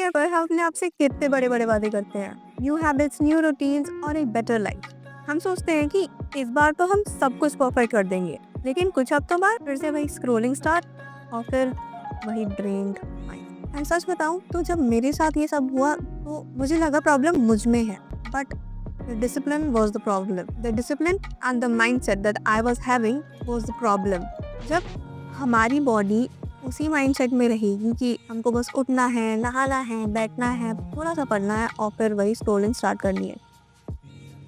Year पर हम अपने आप से कितने बड़े बड़े वादे करते हैं, न्यू हैबिट्स, न्यू रूटीन्स और एक बेटर लाइफ। हम सोचते हैं कि इस बार तो हम सब कुछ परफेक्ट कर देंगे, लेकिन कुछ हफ्तों बाद फिर से वही स्क्रोलिंग स्टार्ट और फिर वही ड्रेन्ड माइंड। एंड सच बताऊं तो जब मेरे साथ ये सब हुआ तो मुझे लगा प्रॉब्लम मुझ में है, but the discipline was the problem. The discipline and the mindset that I was having was the problem. जब हमारी बॉडी उसी माइंडसेट में रहेगी कि हमको बस उठना है, नहाना है, बैठना है, थोड़ा सा पढ़ना है और फिर वही स्क्रोलिंग स्टार्ट करनी है,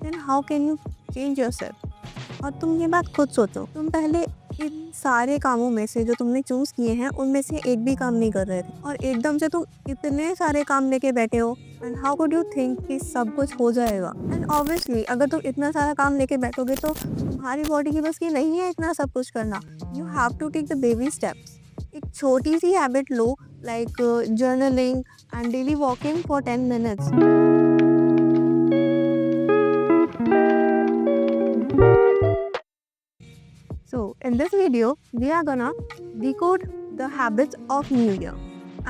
then how can you change yourself? और तुम ये बात खुद सोचो, तुम पहले इन सारे कामों में से जो तुमने चूज किए हैं उनमें से एक भी काम नहीं कर रहे थे और एकदम से तुम इतने सारे काम लेके बैठे हो। And how could you think कि सब कुछ हो जाएगा? एंड ऑब्वियसली अगर तुम इतना सारा काम लेके बैठोगे तो तुम्हारी बॉडी की बस की नहीं है इतना सब कुछ करना। You have to take the baby steps. एक छोटी सी हैबिट लो, like journaling and daily walking for 10 minutes. So in this video, we are gonna decode the habits of New Year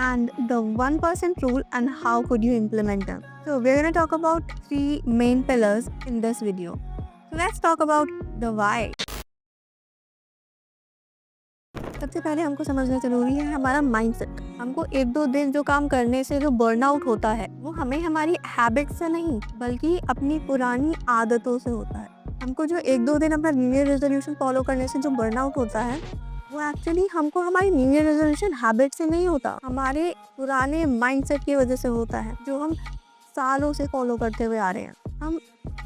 and the 1% rule and how could you implement them. So we're gonna talk about 3 main pillars in this video. So let's talk about the why. सबसे पहले हमको समझना जरूरी है हमारा mindset. हमको एक दो दिन जो काम करने से जो बर्नआउट होता है वो हमें हमारी हैबिट से नहीं बल्कि अपनी पुरानी आदतों से होता है। हमको जो एक दो दिन अपना न्यू ईयर रेजोल्यूशन फॉलो करने से जो बर्नआउट होता है वो एक्चुअली हमको हमारी न्यू ईयर रेजोल्यूशन हैबिट से नहीं होता, हमारे पुराने माइंडसेट की वजह से होता है जो हम सालों से फॉलो करते हुए आ रहे हैं। हम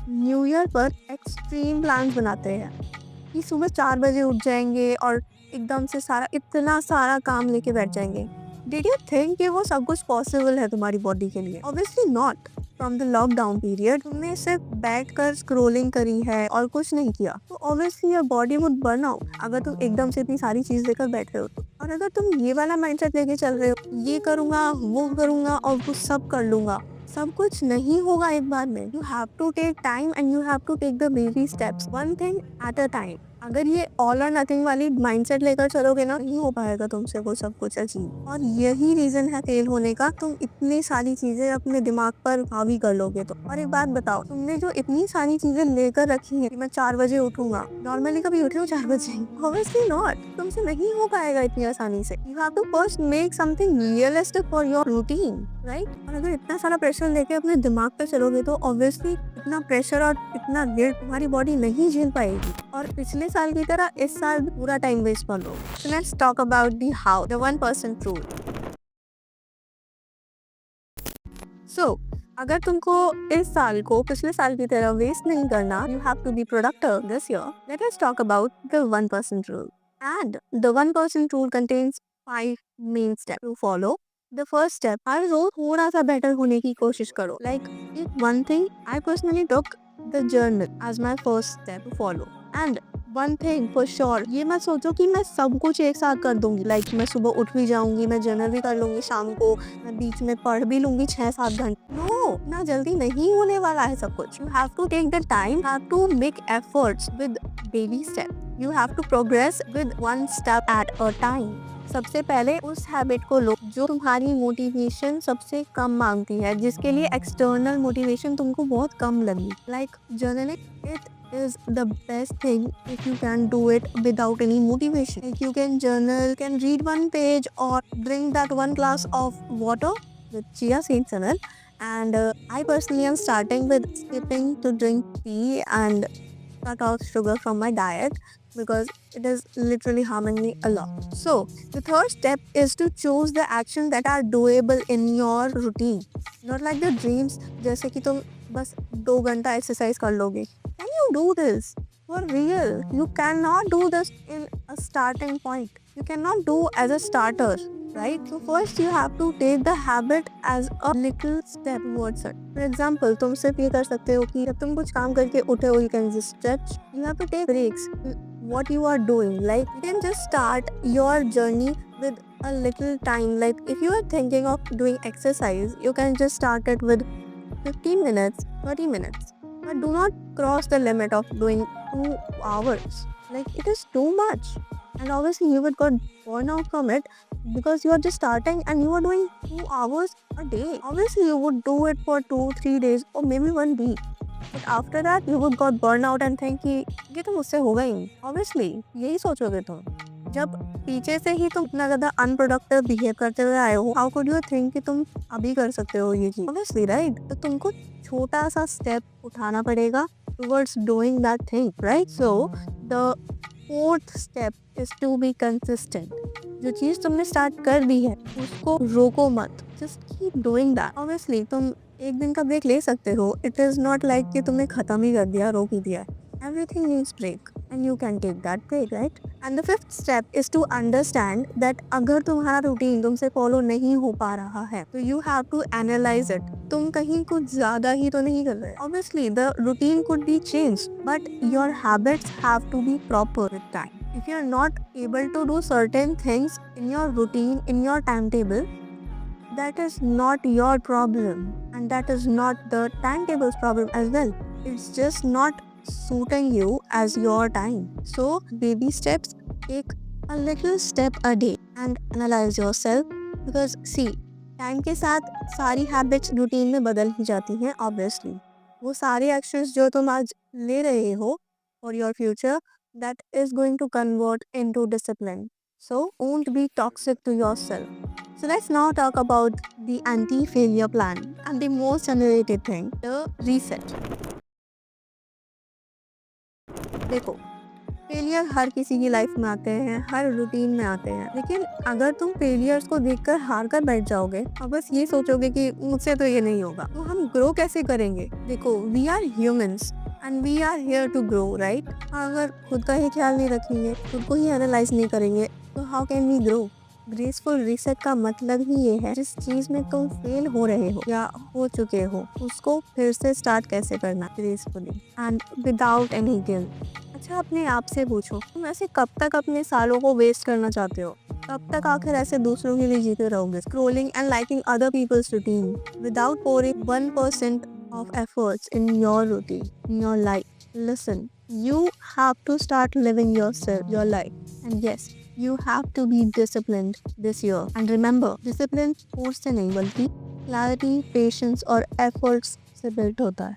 न्यू ईयर पर एक्सट्रीम प्लान्स बनाते हैं कि सुबह 4 बजे उठ जाएंगे और एकदम से इतना सारा काम लेके बैठ जाएंगे। डिड यू थिंक कि वो सब कुछ पॉसिबल है तुम्हारी बॉडी के लिए? Obviously not. From the lockdown period तुमने सिर्फ बैठकर स्क्रोलिंग करी है और कुछ नहीं किया, तो obviously your body would burn out अगर तुम एकदम से इतनी सारी चीज लेकर बैठ रहे हो तो। और अगर तुम ये वाला माइंडसेट लेके चल रहे हो, ये करूंगा वो करूंगा और वो सब कर लूंगा, सब कुछ नहीं होगा एक बार में। You have to take time and you have to take the baby steps, one thing at a time. अगर ये ऑल और नथिंग वाली माइंडसेट लेकर चलोगे ना, नहीं हो पाएगा तुमसे वो सब कुछ अचीव। और यही रीजन है फेल होने का। तुम इतनी सारी चीजें अपने दिमाग पर हावी कर लोगे तो। और एक बात बताओ, तुमने जो इतनी सारी चीजें लेकर रखी है कि मैं 4 बजे उठूंगा, नॉर्मली कभी उठे हो 4 बजे? Obviously not. तुमसे नहीं हो पाएगा इतनी आसानी से। You have to first make something realistic for your routine, right? और अगर इतना सारा प्रेशर लेके अपने दिमाग पे चलोगे तो ऑब्वियसली इतना प्रेशर और इतना गिल्ट तुम्हारी बॉडी नहीं झेल पाएगी और पिछले साल की तरह इस साल पूरा टाइम वेस्ट कर लो। So let's talk about the how, the 1% rule. So अगर तुमको इस साल को पिछले साल की तरह वेस्ट नहीं करना, you have to be productive this year. Let us talk about the 1% rule. And the 1% rule contains 5 main steps to follow. The first step, हर रोज थोड़ा सा बेटर होने की कोशिश करो. Like one thing, I personally took the journal as my first step to follow. And one thing for sure, ये मत सोचो कि मैं सब कुछ एक साथ कर दूंगी। लाइक मैं सुबह उठ भी जाऊंगी, मैं जर्नल भी कर लूंगी, शाम को मैं बीच में पढ़ भी लूंगी 6-7 घंटे। नो, इतना जल्दी नहीं होने वाला है सब कुछ। You have to take the time, have to make efforts with baby step. You have to progress with 1 step at a time. सबसे पहले उस हैबिट को लो जो तुम्हारी मोटिवेशन सबसे कम मांगती है, जिसके लिए एक्सटर्नल मोटिवेशन तुमको बहुत कम लगी। Like journaling, it is the best thing if you can do it without any motivation. Like you can journal, can read 1 page or drink that 1 glass of water with chia seeds in it. And I personally am starting with skipping to drink tea and cut out sugar from my diet because it is literally harming me a lot. So the third step is to choose the actions that are doable in your routine, not like the dreams जैसे कि तुम बस 2 घंटा exercise कर लोगे। Can you do this? For real, you cannot do this in a starting point. You cannot do as a starter, right? So first you have to take the habit as a little step towards it. For example, तुम सिर्फ ये कर सकते हो कि जब तुम कुछ काम करके उठे हो, you can just stretch. You have to take breaks. What you are doing, like you can just start your journey with a little time. Like if you are thinking of doing exercise, you can just start it with 15 minutes, 30 minutes. But do not cross the limit of doing 2 hours. Like it is too much. And obviously you would get burnout from it. because you are just starting and you are doing 2 hours a day. Obviously, you would do it for 2-3 days or maybe 1 week. But after that, you would got burn out and think कि ये तो मुझसे होगा ही नहीं. Obviously, यही सोचोगे तुम. जब पीछे से ही तुम इतना ज़्यादा अनप्रोडक्टिव बिहेव करते हुए आए हो, how could you think कि तुम अभी कर सकते हो ये चीज़? Obviously, right? तो तुमको छोटा सा स्टेप उठाना पड़ेगा towards doing that thing, right? So, the fourth step is to be consistent. जो चीज़ तुमने स्टार्ट कर दी है उसको रोको मत. Just keep doing that. Obviously, तुम एक दिन का ब्रेक ले सकते हो. It is not like कि तुमने ख़त्म ही कर दिया, रोक ही दिया. Everything needs break and you can take that break, right? And the fifth step is to understand that अगर तुम्हारा रूटीन तुमसे फॉलो नहीं हो पा रहा है तो you have to analyze it. तुम कहीं कुछ ज़्यादा ही तो नहीं कर रहे. Obviously, the routine could be changed, but your habits have to be proper with time. If you are not able to do certain things in your routine, in your timetable, that is not your problem and that is not the timetable's problem as well. It's just not suiting you as your time. So baby steps, take a little step a day and analyze yourself, because see, time के साथ सारी habits routine में बदल ही जाती हैं. Obviously वो सारे actions जो तुम आज ले रहे हो for your future, that is going to convert into discipline. So won't be toxic to yourself. So let's now talk about the anti-failure plan and the most underrated thing, the reset. देखो, failure हर किसी की life में आते हैं, हर routine में आते हैं, लेकिन अगर तुम फेलियर्स को देखकर हार कर बैठ जाओगे और बस ये सोचोगे कि मुझसे तो ये नहीं होगा, तो हम ग्रो कैसे करेंगे? देखो, we are humans and we are here to grow, right? अगर खुद का ही ख्याल नहीं रखेंगे, खुद को ही एनालाइज नहीं करेंगे, तो how can we grow? Graceful reset का मतलब ही ये है, जिस चीज में तुम फेल हो रहे हो या हो चुके हो उसको फिर से स्टार्ट कैसे करना gracefully and without any guilt. अच्छा, अपने आप से पूछो, तुम ऐसे कब तक अपने सालों को वेस्ट करना चाहते हो? कब तक आखिर ऐसे दूसरों के लिए जीते रहोगे, scrolling and liking other people's routine without pouring 1% of efforts in your routine, in your life? Listen, you have to start living yourself, your life. And yes, you have to be disciplined this year. And remember, discipline force से नहीं बल्कि clarity, patience और efforts से built होता है.